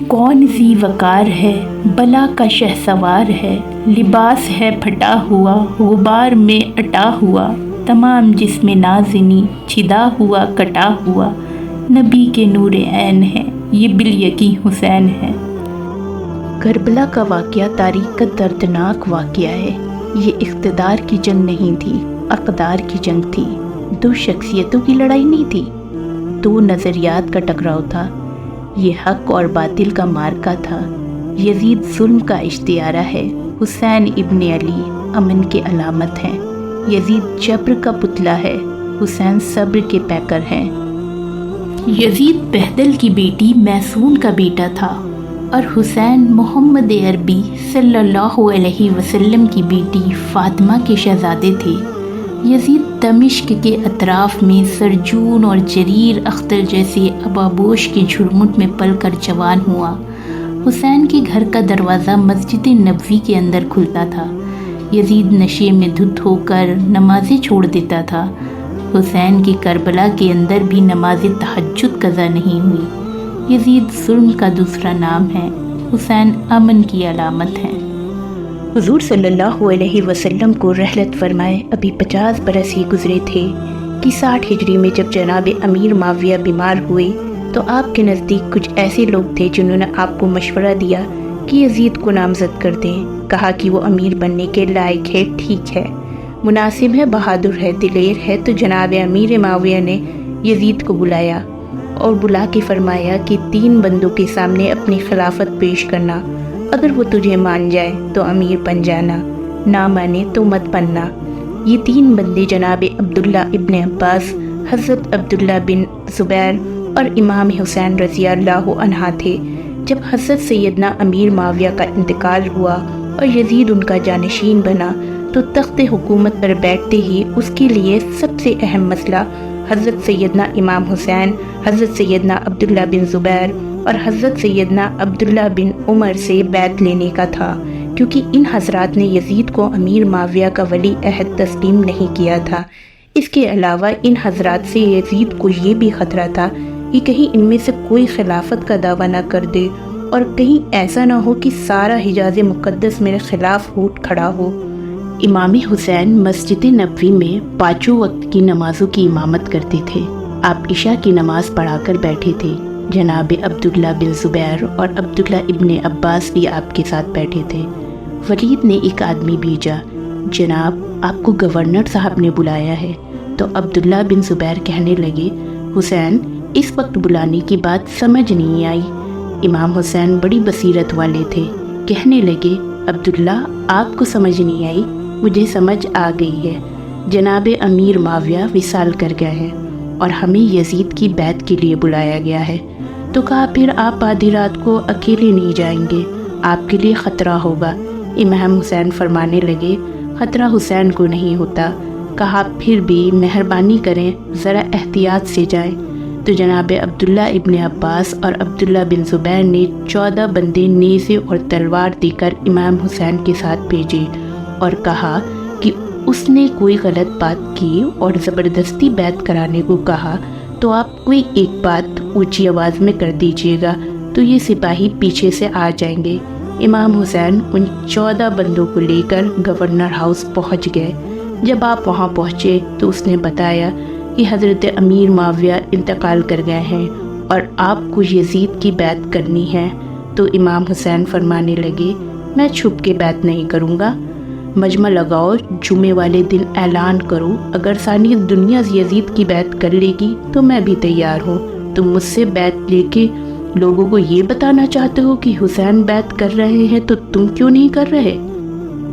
کون ذی وقار ہے بلا کا شہسوار ہے، لباس ہے پھٹا ہوا غبار میں اٹا ہوا، تمام جسم نازنی چھدا ہوا کٹا ہوا، نبی کے نور عین ہے یہ بالیقین حسین ہے۔ کربلا کا واقعہ تاریخ کا دردناک واقعہ ہے۔ یہ اقتدار کی جنگ نہیں تھی، اقدار کی جنگ تھی۔ دو شخصیتوں کی لڑائی نہیں تھی، دو نظریات کا ٹکراؤ تھا۔ یہ حق اور باطل کا معرکہ تھا۔ یزید ظلم کا اشتعارہ ہے، حسین ابن علی امن کے علامت ہیں۔ یزید جبر کا پتلا ہے، حسین صبر کے پیکر ہیں۔ یزید بہدل کی بیٹی میسون کا بیٹا تھا اور حسین محمد عربی صلی اللہ علیہ وسلم کی بیٹی فاطمہ کے شہزادے تھے۔ یزید دمشق کے اطراف میں سرجون اور جریر اختر جیسے ابابوش کے جھرمٹ میں پل کر جوان ہوا۔ حسین کے گھر کا دروازہ مسجد نبوی کے اندر کھلتا تھا۔ یزید نشے میں دھت ہو کر نمازیں چھوڑ دیتا تھا۔ حسین کی کربلا کے اندر بھی نماز تہجد قضا نہیں ہوئی۔ یزید ظلم کا دوسرا نام ہے، حسین امن کی علامت ہیں۔ حضور صلی اللہ علیہ وسلم کو رحلت فرمائے ابھی 50 برس ہی گزرے تھے کہ 60 ہجری میں جب جناب امیر معاویہ بیمار ہوئے تو آپ کے نزدیک کچھ ایسے لوگ تھے جنہوں نے آپ کو مشورہ دیا کہ یزید کو نامزد کر دیں۔ کہا کہ وہ امیر بننے کے لائق ہے، ٹھیک ہے، مناسب ہے، بہادر ہے، دلیر ہے۔ تو جناب امیر معاویہ نے یزید کو بلایا اور بلا کے فرمایا کہ 3 بندوں کے سامنے اپنی خلافت پیش کرنا، اگر وہ تجھے مان جائے تو امیر بن جانا، نہ مانے تو مت بننا۔ یہ 3 بندے جناب عبداللہ ابن عباس، حضرت عبداللہ بن زبیر اور امام حسین رضی اللہ عنہ تھے۔ جب حضرت سیدنا امیر معاویہ کا انتقال ہوا اور یزید ان کا جانشین بنا تو تخت حکومت پر بیٹھتے ہی اس کے لیے سب سے اہم مسئلہ حضرت سیدنا امام حسین، حضرت سیدنا عبداللہ بن زبیر اور حضرت سیدنا عبداللہ بن عمر سے بیعت لینے کا تھا، کیونکہ ان حضرات نے یزید کو امیر معاویہ کا ولی عہد تسلیم نہیں کیا تھا۔ اس کے علاوہ ان حضرات سے یزید کو یہ بھی خطرہ تھا کہ کہیں ان میں سے کوئی خلافت کا دعویٰ نہ کر دے اور کہیں ایسا نہ ہو کہ سارا حجاز مقدس میرے خلاف اٹھ کھڑا ہو۔ امام حسین مسجد نبوی میں 5 وقت کی نمازوں کی امامت کرتے تھے۔ آپ عشاء کی نماز پڑھا کر بیٹھے تھے۔ جناب عبداللہ بن زبیر اور عبداللہ ابن عباس بھی آپ کے ساتھ بیٹھے تھے۔ ولید نے ایک آدمی بھیجا، جناب آپ کو گورنر صاحب نے بلایا ہے۔ تو عبداللہ بن زبیر کہنے لگے، حسین اس وقت بلانے کی بات سمجھ نہیں آئی۔ امام حسین بڑی بصیرت والے تھے، کہنے لگے، عبداللہ آپ کو سمجھ نہیں آئی، مجھے سمجھ آ گئی ہے۔ جناب امیر معاویہ وصال کر گئے ہیں اور ہمیں یزید کی بیعت کے لیے بلایا گیا ہے۔ تو کہا پھر آپ آدھی رات کو اکیلے نہیں جائیں گے، آپ کے لیے خطرہ ہوگا۔ امام حسین فرمانے لگے، خطرہ حسین کو نہیں ہوتا۔ کہا پھر بھی مہربانی کریں ذرا احتیاط سے جائیں۔ تو جناب عبداللہ ابن عباس اور عبداللہ بن زبیر نے 14 بندے نیزے اور تلوار دے کر امام حسین کے ساتھ بھیجے اور کہا کہ اس نے کوئی غلط بات کی اور زبردستی بیعت کرانے کو کہا تو آپ کوئی ایک بات اونچی آواز میں کر دیجیے گا تو یہ سپاہی پیچھے سے آ جائیں گے۔ امام حسین ان 14 بندوں کو لے کر گورنر ہاؤس پہنچ گئے۔ جب آپ وہاں پہنچے تو اس نے بتایا کہ حضرت امیر معاویہ انتقال کر گئے ہیں اور آپ کو یزید کی بیعت کرنی ہے۔ تو امام حسین فرمانے لگے، میں چھپ کے بیعت نہیں کروں گا، مجمع لگاؤ، جمعے والے دن اعلان کرو، اگر ساری دنیا یزید کی بیعت کر لے گی تو میں بھی تیار ہوں۔ تم مجھ سے بیعت لے کے لوگوں کو یہ بتانا چاہتے ہو کہ حسین بیعت کر رہے ہیں تو تم کیوں نہیں کر رہے؟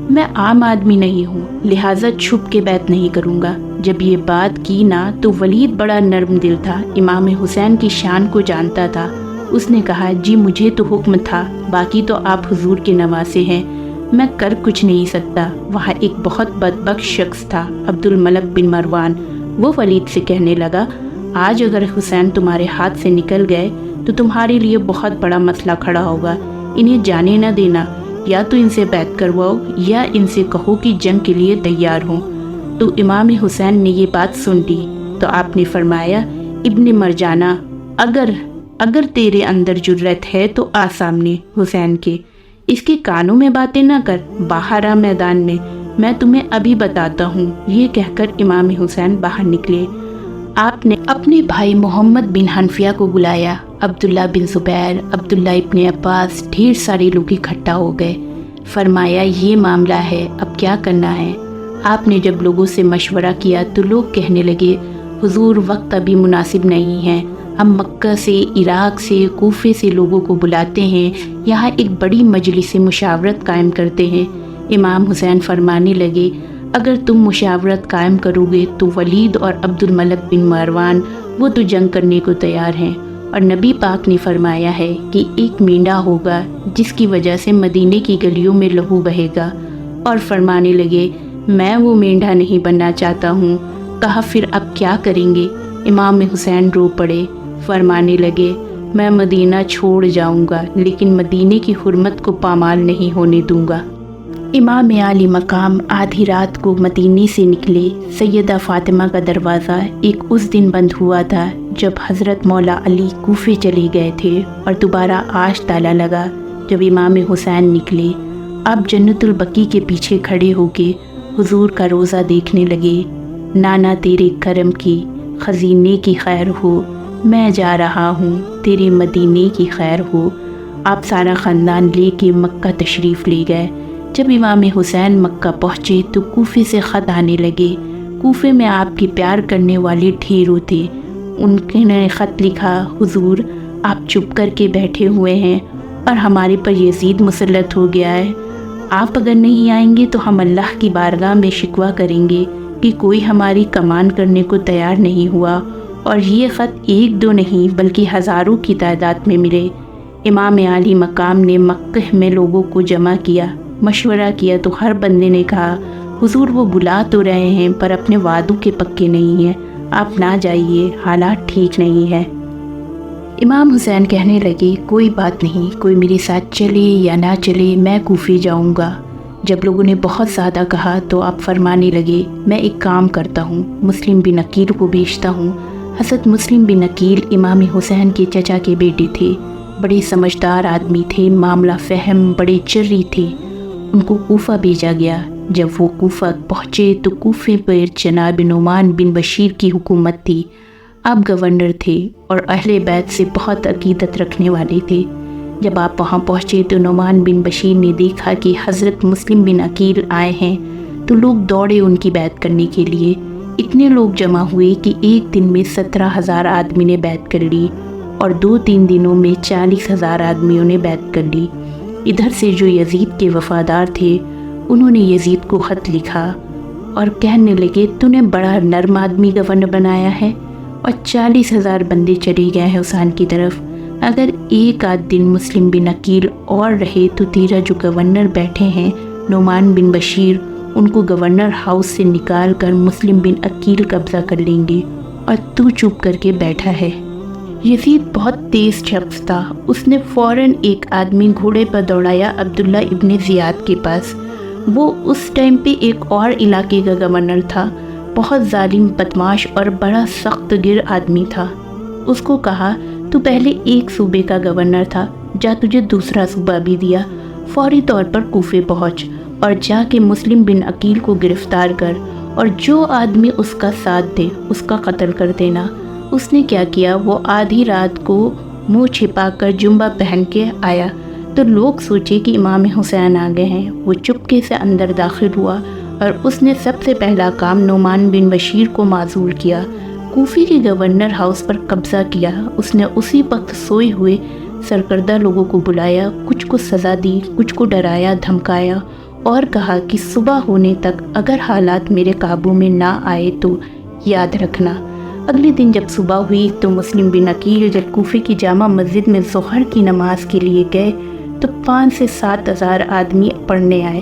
میں عام آدمی نہیں ہوں، لہٰذا چھپ کے بیعت نہیں کروں گا۔ جب یہ بات کی نا تو ولید بڑا نرم دل تھا، امام حسین کی شان کو جانتا تھا۔ اس نے کہا، جی مجھے تو حکم تھا، باقی تو آپ حضور کے نواسے ہیں، میں کر کچھ نہیں سکتا۔ وہاں ایک بہت بدبخت شخص تھا، عبد الملک بن مروان، وہ ولید سے کہنے لگا، آج اگر حسین تمہارے ہاتھ سے نکل گئے تو تمہارے لیے بہت بڑا مسئلہ کھڑا ہوگا، انہیں جانے نہ دینا، یا تو ان سے بیعت کرواؤ یا ان سے کہو کہ جنگ کے لیے تیار ہوں۔ تو امام حسین نے یہ بات سن لی تو آپ نے فرمایا، ابن مرجانہ، اگر اگر تیرے اندر جرت ہے تو آ سامنے حسین کے، اس کے کانوں میں باتیں نہ کر، باہر آ میدان میں تمہیں ابھی بتاتا ہوں۔ یہ کہہ کر امام حسین باہر نکلے۔ آپ نے اپنے بھائی محمد بن حنفیہ کو بلایا، عبداللہ بن زبیر، عبداللہ ابن عباس، ڈھیر سارے لوگ اکٹھا ہو گئے۔ فرمایا یہ معاملہ ہے، اب کیا کرنا ہے؟ آپ نے جب لوگوں سے مشورہ کیا تو لوگ کہنے لگے حضور وقت ابھی مناسب نہیں ہے، ہم مکہ سے، عراق سے، کوفے سے لوگوں کو بلاتے ہیں، یہاں ایک بڑی مجلس مشاورت قائم کرتے ہیں۔ امام حسین فرمانے لگے اگر تم مشاورت قائم کرو گے تو ولید اور عبد الملک بن مروان وہ تو جنگ کرنے کو تیار ہیں، اور نبی پاک نے فرمایا ہے کہ ایک مینڈا ہوگا جس کی وجہ سے مدینے کی گلیوں میں لہو بہے گا، اور فرمانے لگے میں وہ مینڈا نہیں بننا چاہتا ہوں۔ کہا پھر اب کیا کریں گے؟ امام حسین رو پڑے، فرمانے لگے میں مدینہ چھوڑ جاؤں گا لیکن مدینے کی حرمت کو پامال نہیں ہونے دوں گا۔ امام عالی مقام آدھی رات کو مدینے سے نکلے۔ سیدہ فاطمہ کا دروازہ ایک اس دن بند ہوا تھا جب حضرت مولا علی کوفے چلے گئے تھے، اور دوبارہ آج تالا لگا جب امام حسین نکلے۔ آپ جنت البقیع کے پیچھے کھڑے ہو کے حضور کا روزہ دیکھنے لگے۔ نانا تیرے کرم کی خزینے کی خیر ہو، میں جا رہا ہوں تیرے مدینے کی خیر ہو۔ آپ سارا خاندان لے کے مکہ تشریف لے گئے۔ جب امام حسین مکہ پہنچے تو کوفے سے خط آنے لگے۔ کوفے میں آپ کی پیار کرنے والے ڈھیروں تھے۔ ان نے خط لکھا حضور آپ چپ کر کے بیٹھے ہوئے ہیں اور ہمارے پر یزید مسلط ہو گیا ہے، آپ اگر نہیں آئیں گے تو ہم اللہ کی بارگاہ میں شکوہ کریں گے کہ کوئی ہماری کمان کرنے کو تیار نہیں ہوا، اور یہ خط ایک دو نہیں بلکہ ہزاروں کی تعداد میں ملے۔ امام عالی مقام نے مکہ میں لوگوں کو جمع کیا، مشورہ کیا تو ہر بندے نے کہا حضور وہ بلا تو رہے ہیں پر اپنے وعدوں کے پکے نہیں ہیں، آپ نہ جائیے، حالات ٹھیک نہیں ہے۔ امام حسین کہنے لگے کوئی بات نہیں، کوئی میرے ساتھ چلے یا نہ چلے میں کوفے جاؤں گا۔ جب لوگوں نے بہت زیادہ کہا تو آپ فرمانے لگے میں ایک کام کرتا ہوں، مسلم بن عقیل کو بھیجتا ہوں۔ حضرت مسلم بن عقیل امام حسین کے چچا کے بیٹے تھے، بڑے سمجھدار آدمی تھے، معاملہ فہم، بڑے چری تھے۔ ان کو کوفہ بھیجا گیا۔ جب وہ کوفہ پہنچے تو کوفے پر جناب نعمان بن بشیر کی حکومت تھی۔ آپ گورنر تھے اور اہل بیت سے بہت عقیدت رکھنے والے تھے۔ جب آپ وہاں پہنچے تو نعمان بن بشیر نے دیکھا کہ حضرت مسلم بن عقیل آئے ہیں تو لوگ دوڑے ان کی بیعت کرنے کے لیے۔ اتنے لوگ جمع ہوئے کہ ایک دن میں 17,000 آدمی نے بیعت کر لی، اور 2-3 دنوں میں 40,000 آدمیوں نے بیعت کر لی۔ ادھر سے جو یزید کے وفادار تھے انہوں نے یزید کو خط لکھا اور کہنے لگے تو نے بڑا نرم آدمی گورنر بنایا ہے، اور 40,000 بندے چلے گئے ہیں حسین کی طرف، اگر ایک آدھ دن مسلم بن عقیل اور رہے تو تیرا جو گورنر بیٹھے ہیں نعمان بن بشیر ان کو گورنر ہاؤس سے نکال کر مسلم بن عقیل قبضہ کر لیں گے، اور تو چپ کر کے بیٹھا ہے۔ یزید بہت تیز شخص تھا، اس نے فوراً ایک آدمی گھوڑے پر دوڑایا عبداللہ ابن زیاد کے پاس۔ وہ اس ٹائم پہ ایک اور علاقے کا گورنر تھا، بہت ظالم، بدماش اور بڑا سخت گر آدمی تھا۔ اس کو کہا تو پہلے ایک صوبے کا گورنر تھا، جا تجھے دوسرا صوبہ بھی دیا، فوری طور پر کوفے پہنچ اور جا کے مسلم بن عقیل کو گرفتار کر، اور جو آدمی اس کا ساتھ دے اس کا قتل کر دینا۔ اس نے کیا کیا، وہ آدھی رات کو منہ چھپا کر جمبہ پہن کے آیا تو لوگ سوچے کہ امام حسین آ گئے ہیں۔ وہ چپکے سے اندر داخل ہوا اور اس نے سب سے پہلا کام نعمان بن بشیر کو معزول کیا، کوفے کے گورنر ہاؤس پر قبضہ کیا۔ اس نے اسی وقت سوئے ہوئے سرکردہ لوگوں کو بلایا، کچھ کو سزا دی، کچھ کو ڈرایا دھمکایا، اور کہا کہ صبح ہونے تک اگر حالات میرے قابو میں نہ آئے تو یاد رکھنا۔ اگلے دن جب صبح ہوئی تو مسلم بن عقیل جب کوفے کی جامع مسجد میں ظہر کی نماز کے لیے گئے تو 5 سے 7 ہزار آدمی پڑھنے آئے،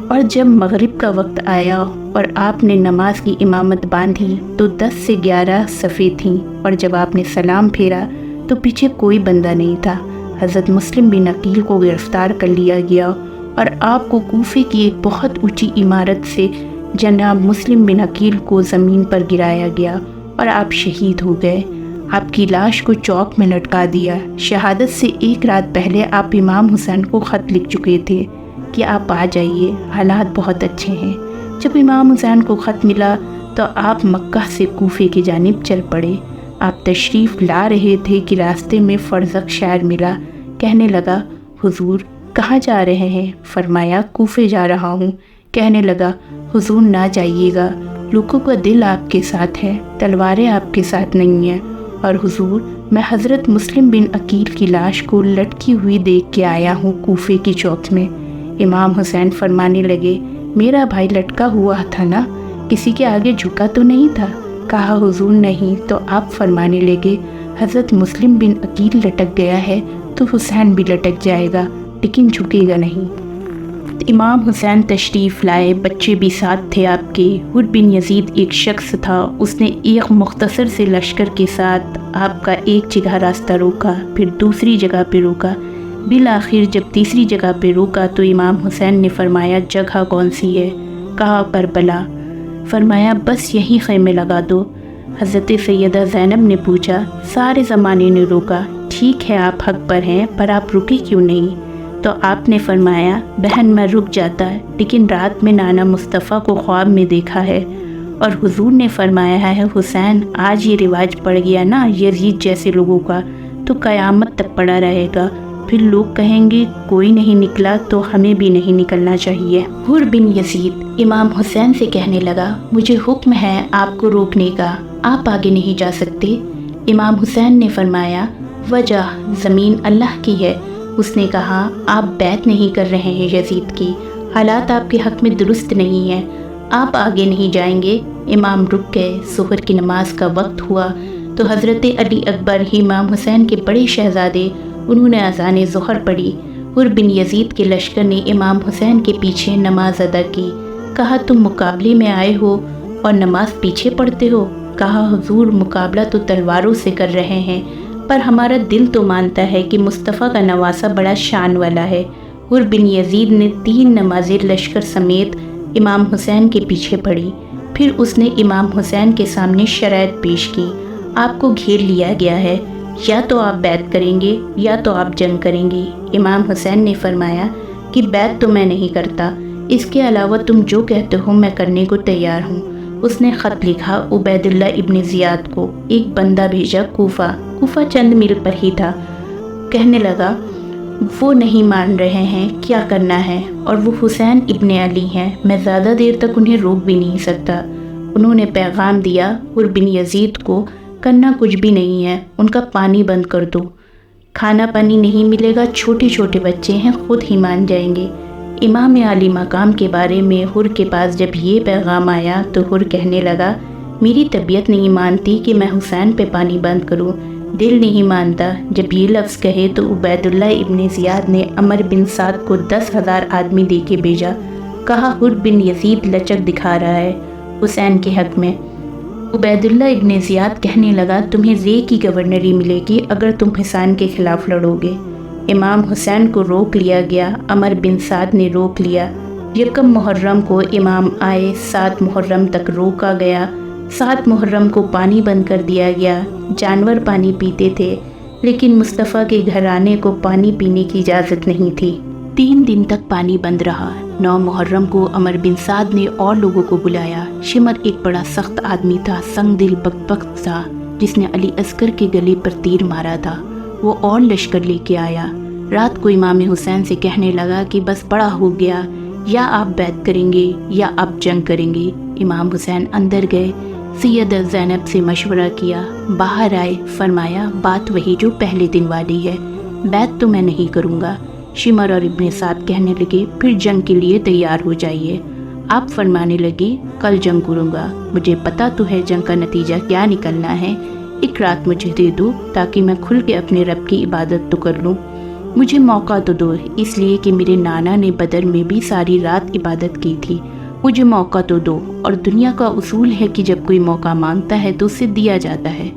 اور جب مغرب کا وقت آیا اور آپ نے نماز کی امامت باندھی تو 10 سے 11 صفیں تھیں، اور جب آپ نے سلام پھیرا تو پیچھے کوئی بندہ نہیں تھا۔ حضرت مسلم بن عقیل کو گرفتار کر لیا گیا اور آپ کو کوفے کی ایک بہت اونچی عمارت سے جناب مسلم بن عقیل کو زمین پر گرایا گیا اور آپ شہید ہو گئے۔ آپ کی لاش کو چوک میں لٹکا دیا۔ شہادت سے 1 رات پہلے آپ امام حسین کو خط لکھ چکے تھے کہ آپ آ جائیے، حالات بہت اچھے ہیں۔ جب امام حسین کو خط ملا تو آپ مکہ سے کوفے کی جانب چل پڑے۔ آپ تشریف لا رہے تھے کہ راستے میں فرزق شاعر ملا۔ کہنے لگا، حضور کہاں جا رہے ہیں؟ فرمایا، کوفے جا رہا ہوں۔ کہنے لگا، حضور نہ جائیے گا، لوگوں کا دل آپ کے ساتھ ہے، تلواریں آپ کے ساتھ نہیں ہیں۔ اور حضور، میں حضرت مسلم بن عقیل کی لاش کو لٹکی ہوئی دیکھ کے آیا ہوں کوفے کی چوک میں۔ امام حسین فرمانے لگے، میرا بھائی لٹکا ہوا تھا نا، کسی کے آگے جھکا تو نہیں تھا؟ کہا، حضور نہیں۔ تو آپ فرمانے لگے، حضرت مسلم بن عقیل لٹک گیا ہے تو حسین بھی لٹک جائے گا، لیکن جھکے گا نہیں۔ امام حسین تشریف لائے، بچے بھی ساتھ تھے آپ کے۔ حر بن یزید ایک شخص تھا، اس نے ایک مختصر سے لشکر کے ساتھ آپ کا ایک جگہ راستہ روکا، پھر دوسری جگہ پہ روکا، بالآخر جب تیسری جگہ پہ روکا تو امام حسین نے فرمایا، جگہ کون سی ہے؟ کہا، کربلا۔ فرمایا، بس یہیں خیمے لگا دو۔ حضرت سیدہ زینب نے پوچھا، سارے زمانے نے روکا، ٹھیک ہے آپ حق پر ہیں، پر آپ رکے کیوں نہیں؟ تو آپ نے فرمایا، بہن میں رک جاتا ہے، لیکن رات میں نانا مصطفیٰ کو خواب میں دیکھا ہے، اور حضور نے فرمایا ہے، حسین آج یہ رواج پڑ گیا نا یزید جیسے لوگوں کا، تو قیامت تک پڑا رہے گا، پھر لوگ کہیں گے کوئی نہیں نکلا تو ہمیں بھی نہیں نکلنا چاہیے۔ حر بن یزید امام حسین سے کہنے لگا، مجھے حکم ہے آپ کو روکنے کا، آپ آگے نہیں جا سکتے۔ امام حسین نے فرمایا، وجہ زمین اللہ کی ہے۔ اس نے کہا، آپ بیعت نہیں کر رہے ہیں یزید کی، حالات آپ کے حق میں درست نہیں ہیں، آپ آگے نہیں جائیں گے۔ امام رک گئے۔ ظہر کی نماز کا وقت ہوا تو حضرت علی اکبر امام حسین کے بڑے شہزادے، انہوں نے اذان ظہر پڑھی۔ حر بن یزید کے لشکر نے امام حسین کے پیچھے نماز ادا کی۔ کہا، تم مقابلے میں آئے ہو اور نماز پیچھے پڑھتے ہو؟ کہا، حضور مقابلہ تو تلواروں سے کر رہے ہیں، پر ہمارا دل تو مانتا ہے کہ مصطفیٰ کا نواسہ بڑا شان والا ہے۔ حر بن یزید نے 3 نمازیں لشکر سمیت امام حسین کے پیچھے پڑھی، پھر اس نے امام حسین کے سامنے شرائط پیش کی، آپ کو گھیر لیا گیا ہے، یا تو آپ بیعت کریں گے یا تو آپ جنگ کریں گے۔ امام حسین نے فرمایا کہ بیعت تو میں نہیں کرتا، اس کے علاوہ تم جو کہتے ہو میں کرنے کو تیار ہوں۔ اس نے خط لکھا عبید اللہ ابن زیاد کو، ایک بندہ بھیجا کوفہ چند میل پر ہی تھا۔ کہنے لگا، وہ نہیں مان رہے ہیں، کیا کرنا ہے؟ اور وہ حسین ابن علی ہیں، میں زیادہ دیر تک انہیں روک بھی نہیں سکتا۔ انہوں نے پیغام دیا حر بن یزید کو، کرنا کچھ بھی نہیں ہے، ان کا پانی بند کر دو، کھانا پانی نہیں ملے گا، چھوٹے چھوٹے بچے ہیں، خود ہی مان جائیں گے۔ امام علی مقام کے بارے میں حر کے پاس جب یہ پیغام آیا تو حر کہنے لگا، میری طبیعت نہیں مانتی کہ میں حسین پہ پانی بند کروں، دل نہیں مانتا۔ جب یہ لفظ کہے تو عبید اللہ ابن زیاد نے عمر بن سعد کو 10,000 آدمی دے کے بھیجا۔ کہا، حر بن یزید لچک دکھا رہا ہے حسین کے حق میں۔ عبید اللہ ابن زیاد کہنے لگا، تمہیں رے کی گورنری ملے گی اگر تم حسین کے خلاف لڑو گے۔ امام حسین کو روک لیا گیا، عمر بن سعد نے روک لیا۔ 1 محرم کو امام آئے، 7 محرم تک روکا گیا۔ 7 محرم کو پانی بند کر دیا گیا۔ جانور پانی پیتے تھے، لیکن مصطفیٰ کے گھرانے کو پانی پینے کی اجازت نہیں تھی۔ 3 دن تک پانی بند رہا۔ 9 محرم کو عمر بن سعد نے اور لوگوں کو بلایا۔ شمر ایک بڑا سخت آدمی تھا، سنگ دل بکبک تھا، جس نے علی اصغر کے گلے پر تیر مارا تھا۔ وہ اور لشکر لے کے آیا۔ رات کو امام حسین سے کہنے لگا کہ بس بڑا ہو گیا، یا آپ بیعت کریں گے یا آپ جنگ کریں گے۔ امام حسین اندر گئے، سیدہ زینب سے مشورہ کیا، باہر آئے، فرمایا، بات وہی جو پہلے دن والی ہے، بیعت تو میں نہیں کروں گا۔ شمر اور ابن سعد کہنے لگے، پھر جنگ کے لیے تیار ہو جائیے۔ آپ فرمانے لگی، کل جنگ کروں گا، مجھے پتا تو ہے جنگ کا نتیجہ کیا نکلنا ہے، 1 رات مجھے دے دو تاکہ میں کھل کے اپنے رب کی عبادت تو کر لوں، مجھے موقع تو دو، اس لیے کہ میرے نانا نے بدر میں بھی ساری رات عبادت کی تھی، مجھے موقع تو دو، اور دنیا کا اصول ہے کہ جب کوئی موقع مانگتا ہے تو اسے دیا جاتا ہے۔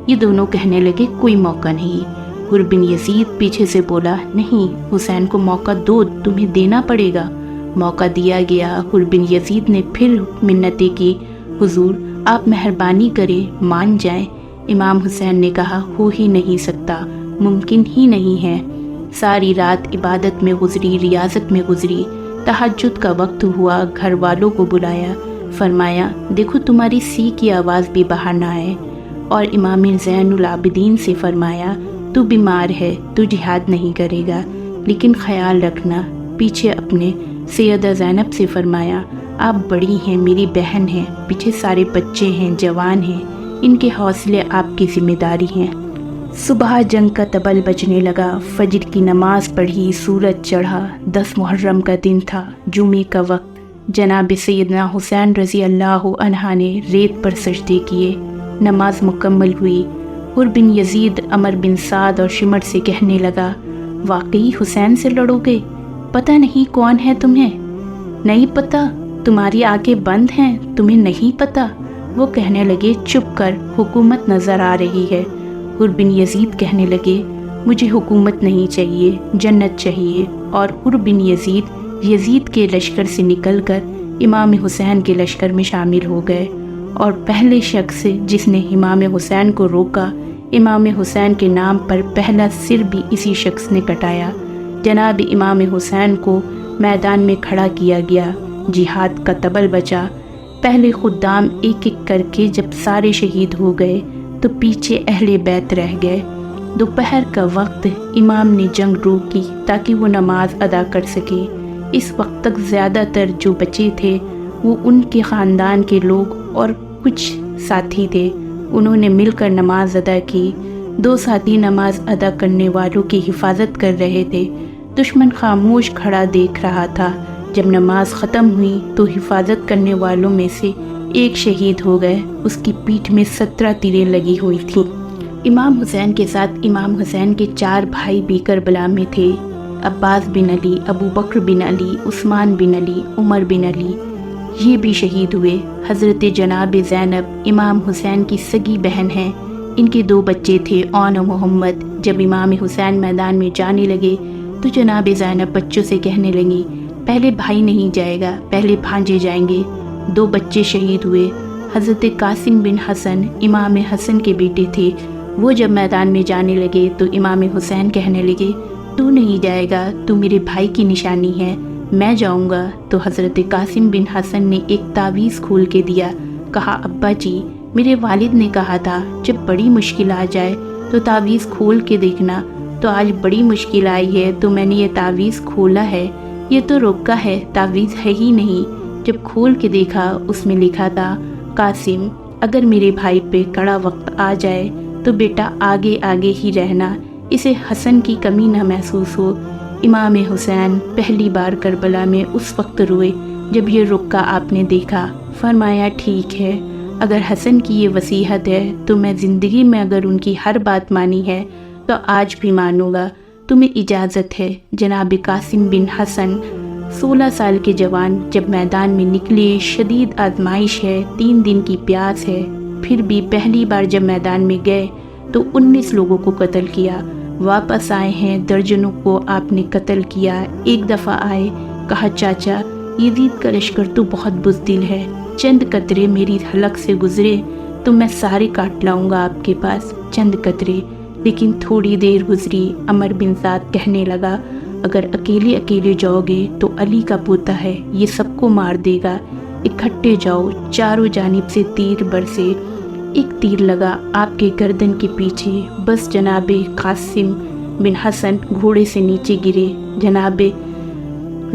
یہ دونوں کہنے لگے، کوئی موقع نہیں۔ حر بن یزید پیچھے سے بولا، نہیں، حسین کو موقع دو، تمہیں دینا پڑے گا۔ موقع دیا گیا۔ حر بن یزید نے پھر منتیں کی، حضور آپ مہربانی کریں، مان جائیں۔ امام حسین نے کہا ہو ہی نہیں سکتا، ممکن ہی نہیں ہے۔ ساری رات عبادت میں گزری، ریاضت میں گزری، تہجد کا وقت ہوا، گھر والوں کو بلایا، فرمایا دیکھو تمہاری سی کی آواز بھی باہر نہ آئے، اور امام زین العابدین سے فرمایا تو بیمار ہے، تو جہاد نہیں کرے گا، لیکن خیال رکھنا۔ پیچھے اپنے سیدہ زینب سے فرمایا آپ بڑی ہیں، میری بہن ہیں، پیچھے سارے بچے ہیں، جوان ہیں، ان کے حوصلے آپ کی ذمہ داری ہیں۔ صبح جنگ کا طبل بجنے لگا، فجر کی نماز پڑھی، سورج چڑھا، 10 محرم کا دن تھا، جمعے کا وقت۔ جناب سیدنا حسین رضی اللہ عنہ نے ریت پر سجدے کیے، نماز مکمل ہوئی۔ حر بن یزید عمر بن سعد اور شمر سے کہنے لگا واقعی حسین سے لڑو گے؟ پتہ نہیں کون ہے تمہیں؟ نہیں پتہ، تمہاری آنکھیں بند ہیں، تمہیں نہیں پتہ؟ وہ کہنے لگے چپ کر، حکومت نظر آ رہی ہے۔ حر بن یزید کہنے لگے مجھے حکومت نہیں چاہیے، جنت چاہیے، اور حر بن یزید کے لشکر سے نکل کر امام حسین کے لشکر میں شامل ہو گئے، اور پہلے شخص جس نے امام حسین کو روکا، امام حسین کے نام پر پہلا سر بھی اسی شخص نے کٹایا۔ جناب امام حسین کو میدان میں کھڑا کیا گیا، جہاد کا طبل بجا۔ پہلے خدام ایک ایک کر کے جب سارے شہید ہو گئے تو پیچھے اہل بیت رہ گئے۔ دوپہر کا وقت امام نے جنگ روکی تاکہ وہ نماز ادا کر سکے۔ اس وقت تک زیادہ تر جو بچے تھے وہ ان کے خاندان کے لوگ اور کچھ ساتھی تھے، انہوں نے مل کر نماز ادا کی۔ 2 ساتھی نماز ادا کرنے والوں کی حفاظت کر رہے تھے، دشمن خاموش کھڑا دیکھ رہا تھا۔ جب نماز ختم ہوئی تو حفاظت کرنے والوں میں سے ایک شہید ہو گئے، اس کی پیٹھ میں 17 تیریں لگی ہوئی تھیں۔ امام حسین کے ساتھ امام حسین کے 4 بھائی بھی کربلا میں تھے، عباس بن علی، ابو بکر بن علی، عثمان بن علی، عمر بن علی، یہ بھی شہید ہوئے۔ حضرت جناب زینب امام حسین کی سگی بہن ہیں، ان کے 2 بچے تھے اون و محمد۔ جب امام حسین میدان میں جانے لگے تو جناب زینب بچوں سے کہنے لگی پہلے بھائی نہیں جائے گا، پہلے بھانجے جائیں گے۔ 2 بچے شہید ہوئے۔ حضرت قاسم بن حسن امام حسن کے بیٹے تھے، وہ جب میدان میں جانے لگے تو امام حسین کہنے لگے تو نہیں جائے گا، تو میرے بھائی کی نشانی ہے، میں جاؤں گا۔ تو حضرت قاسم بن حسن نے ایک تعویذ کھول کے دیا، کہا ابا جی میرے والد نے کہا تھا جب بڑی مشکل آ جائے تو تعویذ کھول کے دیکھنا، تو آج بڑی مشکل آئی ہے تو میں نے یہ تعویذ کھولا ہے، یہ تو رکا ہے، تعویذ ہے ہی نہیں۔ جب کھول کے دیکھا اس میں لکھا تھا قاسم اگر میرے بھائی پہ کڑا وقت آ جائے تو بیٹا آگے آگے ہی رہنا، اسے حسن کی کمی نہ محسوس ہو۔ امام حسین پہلی بار کربلا میں اس وقت روئے جب یہ رکا آپ نے دیکھا۔ فرمایا ٹھیک ہے، اگر حسن کی یہ وصیحت ہے تو میں زندگی میں اگر ان کی ہر بات مانی ہے تو آج بھی مانوں گا، تمہیں اجازت ہے۔ جناب قاسم بن حسن 16 سال کے جوان جب میدان میں نکلے، شدید آزمائش ہے، 3 دن کی پیاس ہے، پھر بھی پہلی بار جب میدان میں گئے تو 19 لوگوں کو قتل کیا۔ واپس آئے ہیں، درجنوں کو آپ نے قتل کیا۔ ایک دفعہ آئے، کہا چاچا یزید کا لشکر تو بہت بزدل ہے، چند قطرے میری حلق سے گزرے تو میں سارے کاٹ لاؤں گا آپ کے پاس، چند قطرے۔ لیکن تھوڑی دیر گزری، عمر بن سعد کہنے لگا اگر اکیلے اکیلے جاؤ گے تو علی کا پوتا ہے، یہ سب کو مار دے گا، اکٹھے جاؤ۔ چاروں جانب سے تیر برسے، ایک تیر لگا آپ کے گردن کے پیچھے، بس جناب قاسم بن حسن گھوڑے سے نیچے گرے۔ جناب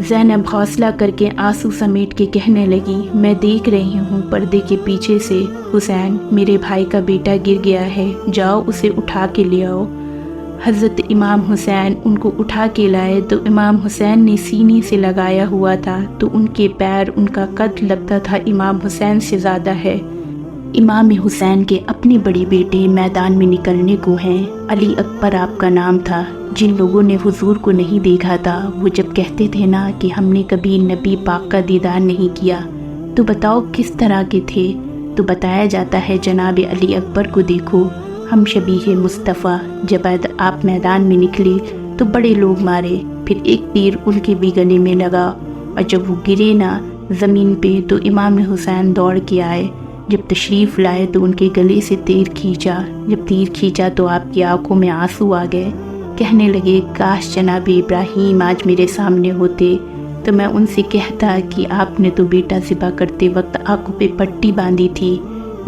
زینب حوصلہ کر کے آنسو سمیٹ کے کہنے لگی میں دیکھ رہی ہوں پردے کے پیچھے سے حسین میرے بھائی کا بیٹا گر گیا ہے، جاؤ اسے اٹھا کے لے آؤ۔ حضرت امام حسین ان کو اٹھا کے لائے تو امام حسین نے سینے سے لگایا ہوا تھا تو ان کے پیر، ان کا قد لگتا تھا امام حسین سے زیادہ ہے۔ امام حسین کے اپنے بڑے بیٹے میدان میں نکلنے کو ہیں، علی اکبر آپ کا نام تھا۔ جن لوگوں نے حضور کو نہیں دیکھا تھا وہ جب کہتے تھے نا کہ ہم نے کبھی نبی پاک کا دیدار نہیں کیا، تو بتاؤ کس طرح کے تھے؟ تو بتایا جاتا ہے جناب علی اکبر کو دیکھو، ہم شبیہ مصطفیٰ۔ جب آپ میدان میں نکلے تو بڑے لوگ مارے، پھر ایک تیر ان کے بھی گلے میں لگا، اور جب وہ گرے نا زمین پہ تو امام حسین دوڑ کے آئے، جب تشریف لائے تو ان کے گلے سے تیر کھینچا، جب تیر کھینچا تو آپ کی آنکھوں میں آنسو آ گئے۔ کہنے لگے کاش جناب ابراہیم آج میرے سامنے ہوتے تو میں ان سے کہتا کہ آپ نے تو بیٹا ذبح کرتے وقت آنکھوں پہ پٹی باندھی تھی،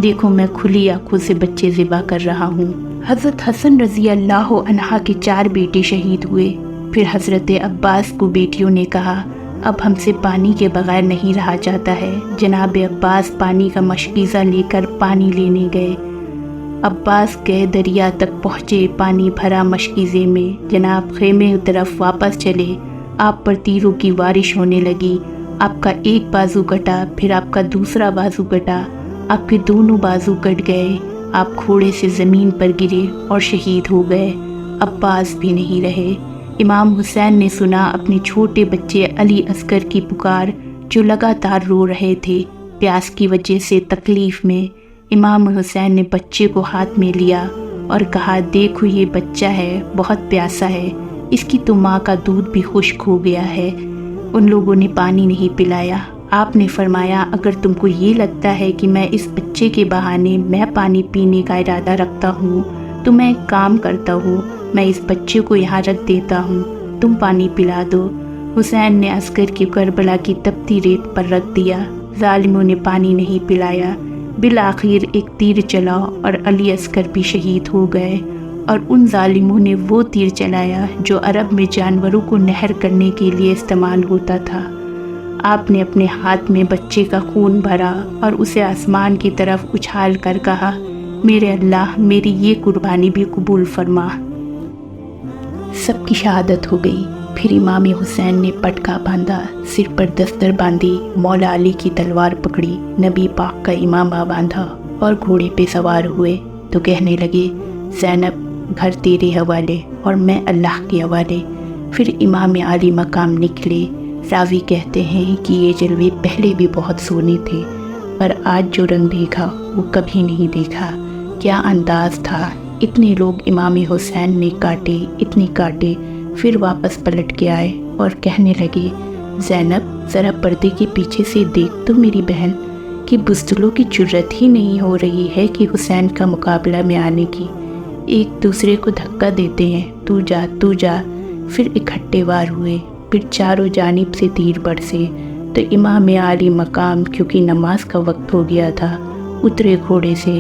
دیکھو میں کھلی آنکھوں سے بچے ذبح کر رہا ہوں۔ حضرت حسن رضی اللہ عنہ کے 4 بیٹے شہید ہوئے۔ پھر حضرت عباس کو بیٹیوں نے کہا اب ہم سے پانی کے بغیر نہیں رہا جاتا ہے۔ جناب عباس پانی کا مشکیزہ لے کر پانی لینے گئے۔ عباس گئے دریا تک پہنچے، پانی بھرا مشکیزے میں، جناب خیمے طرف واپس چلے، آپ پر تیروں کی بارش ہونے لگی، آپ کا ایک بازو کٹا، پھر آپ کا دوسرا بازو کٹا، آپ کے دونوں بازو کٹ گئے، آپ گھوڑے سے زمین پر گرے اور شہید ہو گئے، عباس بھی نہیں رہے۔ امام حسین نے سنا اپنے چھوٹے بچے علی اصغر کی پکار، جو لگاتار رو رہے تھے پیاس کی وجہ سے تکلیف میں۔ امام حسین نے بچے کو ہاتھ میں لیا اور کہا دیکھو یہ بچہ ہے، بہت پیاسا ہے، اس کی تو ماں کا دودھ بھی خشک ہو گیا ہے۔ ان لوگوں نے پانی نہیں پلایا۔ آپ نے فرمایا اگر تم کو یہ لگتا ہے کہ میں اس بچے کے بہانے میں پانی پینے کا ارادہ رکھتا ہوں تو میں ایک کام کرتا ہوں، میں اس بچے کو یہاں رکھ دیتا ہوں، تم پانی پلا دو۔ حسین نے اصغر کی کربلا کی تپتی ریت پر رکھ دیا، ظالموں نے پانی نہیں پلایا۔ بالآخر ایک تیر چلا اور علی اصغر بھی شہید ہو گئے، اور ان ظالموں نے وہ تیر چلایا جو عرب میں جانوروں کو نہر کرنے کے لیے استعمال ہوتا تھا۔ آپ نے اپنے ہاتھ میں بچے کا خون بھرا اور اسے آسمان کی طرف اچھال کر کہا میرے اللہ میری یہ قربانی بھی قبول فرما۔ سب کی شہادت ہو گئی۔ پھر امام حسین نے پٹکا باندھا، سر پر دستر باندھی، مولا علی کی تلوار پکڑی، نبی پاک کا امامہ باندھا اور گھوڑے پہ سوار ہوئے تو کہنے لگے زینب گھر تیرے حوالے اور میں اللہ کے حوالے۔ پھر امام عالی مقام نکلے۔ راوی کہتے ہیں کہ یہ جلوے پہلے بھی بہت سونے تھے، پر آج جو رنگ دیکھا وہ کبھی نہیں دیکھا۔ کیا انداز تھا! اتنے لوگ امام حسین نے کاٹے، اتنے کاٹے، پھر واپس پلٹ کے آئے اور کہنے لگے زینب ذرا پردے کے پیچھے سے دیکھ تو میری بہن، کہ بزدلوں کی جرت ہی نہیں ہو رہی ہے کہ حسین کا مقابلہ میں آنے کی، ایک دوسرے کو دھکا دیتے ہیں، تو جا تو جا۔ پھر اکٹھے وار ہوئے، پھر چاروں جانب سے تیر برسے تو امام عالی مقام کیونکہ نماز کا وقت ہو گیا تھا اترے گھوڑے سے،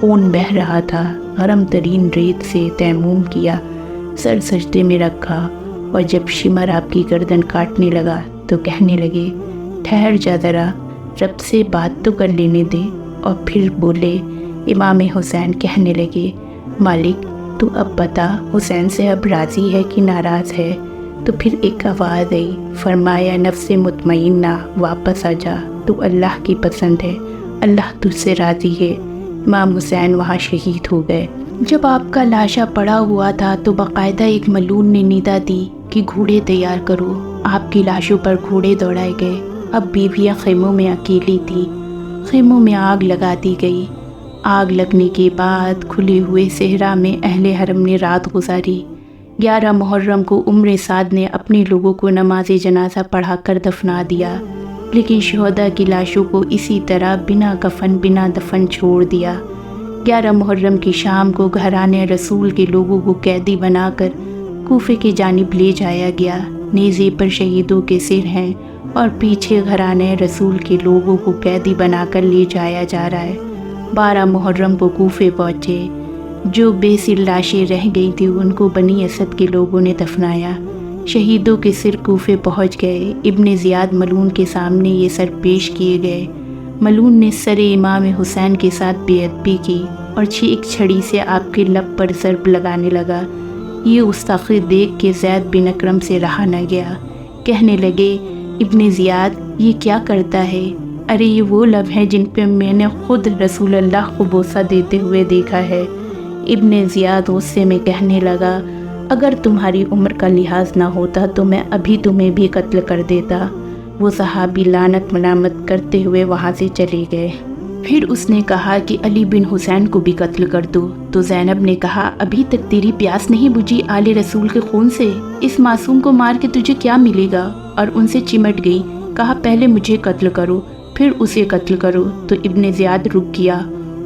خون بہہ رہا تھا، گرم ترین ریت سے تیمم کیا، سر سجدے میں رکھا، اور جب شمر آپ کی گردن کاٹنے لگا تو کہنے لگے ٹھہر جا ذرا، رب سے بات تو کر لینے دے۔ اور پھر بولے، امام حسین کہنے لگے مالک تو اب بتا حسین سے اب راضی ہے کہ ناراض ہے؟ تو پھر ایک آواز آئی، فرمایا نفس مطمئنہ واپس آ جا، تو اللہ کی پسند ہے، اللہ تجھ سے راضی ہے۔ امام حسین وہاں شہید ہو گئے۔ جب آپ کا لاشا پڑا ہوا تھا تو باقاعدہ ایک ملعون نے ندا دی کہ گھوڑے تیار کرو۔ آپ کی لاشوں پر گھوڑے دوڑائے گئے۔ اب بیویاں خیموں میں اکیلی تھی، خیموں میں آگ لگا دی گئی۔ آگ لگنے کے بعد کھلے ہوئے صحرا میں اہل حرم نے رات گزاری۔ 11 محرم کو عمر سعد نے اپنے لوگوں کو نماز جنازہ پڑھا کر دفنا دیا، لیکن شہداء کی لاشوں کو اسی طرح بنا کفن بنا دفن چھوڑ دیا۔ 11 محرم کی شام کو گھرانے رسول کے لوگوں کو قیدی بنا کر کوفے کی جانب لے جایا گیا۔ نیزے پر شہیدوں کے سر ہیں اور پیچھے گھرانے رسول کے لوگوں کو قیدی بنا کر لے جایا جا رہا ہے۔ 12 محرم کو کوفے پہنچے، جو بے سر لاشیں رہ گئی تھی ان کو بنی اسد کے لوگوں نے دفنایا۔ شہیدوں کے سر کوفے پہنچ گئے۔ ابن زیاد ملعون کے سامنے یہ سر پیش کیے گئے۔ ملعون نے سر امام حسین کے ساتھ بے ادبی کی اور ایک چھڑی سے آپ کے لب پر ضرب لگانے لگا۔ یہ گستاخی دیکھ کے زید بن اکرم سے رہا نہ گیا۔ کہنے لگے ابن زیاد یہ کیا کرتا ہے؟ ارے یہ وہ لب ہیں جن پہ میں نے خود رسول اللہ کو بوسہ دیتے ہوئے دیکھا ہے۔ ابن زیاد غصے میں کہنے لگا اگر تمہاری عمر کا لحاظ نہ ہوتا تو میں ابھی تمہیں بھی قتل کر دیتا۔ وہ صحابی لعنت ملامت کرتے ہوئے وہاں سے چلے گئے۔ پھر اس نے کہا کہ علی بن حسین کو بھی قتل کر دو، تو زینب نے کہا ابھی تک تیری پیاس نہیں بجھی آل رسول کے خون سے؟ اس معصوم کو مار کے تجھے کیا ملے گا؟ اور ان سے چمٹ گئی، کہا پہلے مجھے قتل کرو، پھر اسے قتل کرو۔ تو ابن زیاد رک گیا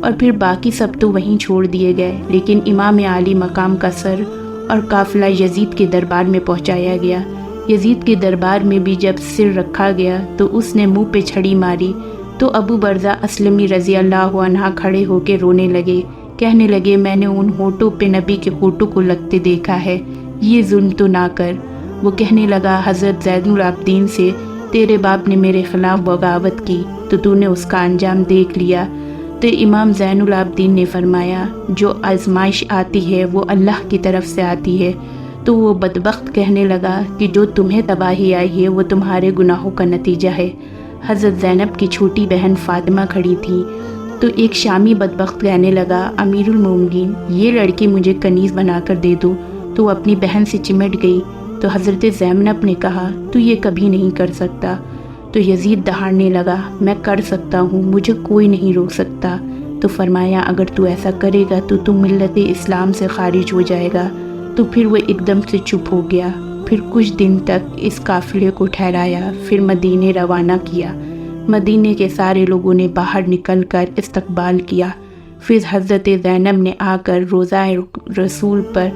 اور پھر باقی سب تو وہیں چھوڑ دیے گئے، لیکن امام عالی مقام کا سر اور قافلہ یزید کے دربار میں پہنچایا گیا۔ یزید کے دربار میں بھی جب سر رکھا گیا تو اس نے منہ پہ چھڑی ماری تو ابو برزہ اسلمی رضی اللہ عنہ کھڑے ہو کے رونے لگے، کہنے لگے میں نے ان ہونٹوں پہ نبی کے ہونٹوں کو لگتے دیکھا ہے، یہ ظلم تو نہ کر۔ وہ کہنے لگا حضرت زین العابدین سے، تیرے باپ نے میرے خلاف بغاوت کی تو نے اس کا انجام دیکھ لیا۔ تو امام زین العابدین نے فرمایا جو آزمائش آتی ہے وہ اللہ کی طرف سے آتی ہے۔ تو وہ بدبخت کہنے لگا کہ جو تمہیں تباہی آئی ہے وہ تمہارے گناہوں کا نتیجہ ہے۔ حضرت زینب کی چھوٹی بہن فاطمہ کھڑی تھی تو ایک شامی بدبخت کہنے لگا امیر المومنین یہ لڑکی مجھے کنیز بنا کر دے دو، تو وہ اپنی بہن سے چمٹ گئی۔ تو حضرت زینب نے کہا تو یہ کبھی نہیں کر سکتا۔ تو یزید دہاڑنے لگا میں کر سکتا ہوں، مجھے کوئی نہیں روک سکتا۔ تو فرمایا اگر تو ایسا کرے گا تو ملت اسلام سے خارج ہو جائے گا۔ تو پھر وہ ایک دم سے چپ ہو گیا۔ پھر کچھ دن تک اس قافلے کو ٹھہرایا، پھر مدینے روانہ کیا۔ مدینے کے سارے لوگوں نے باہر نکل کر استقبال کیا۔ پھر حضرت زینب نے آ کر روضہ رسول پر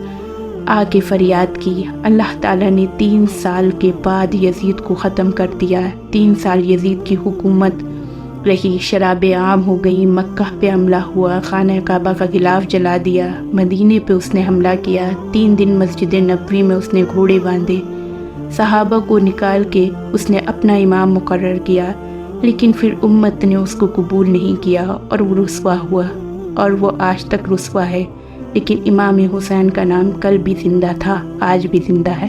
آ کے فریاد کی۔ اللہ تعالیٰ نے 3 سال کے بعد یزید کو ختم کر دیا۔ 3 سال یزید کی حکومت رہی، شرابیں عام ہو گئی، مکہ پہ حملہ ہوا، خانہ کعبہ کا غلاف جلا دیا، مدینے پہ اس نے حملہ کیا، 3 دن مسجد نبوی میں اس نے گھوڑے باندھے، صحابہ کو نکال کے اس نے اپنا امام مقرر کیا، لیکن پھر امت نے اس کو قبول نہیں کیا اور وہ رسوا ہوا، اور وہ آج تک رسوا ہے۔ لیکن امام حسین کا نام کل بھی زندہ تھا، آج بھی زندہ ہے۔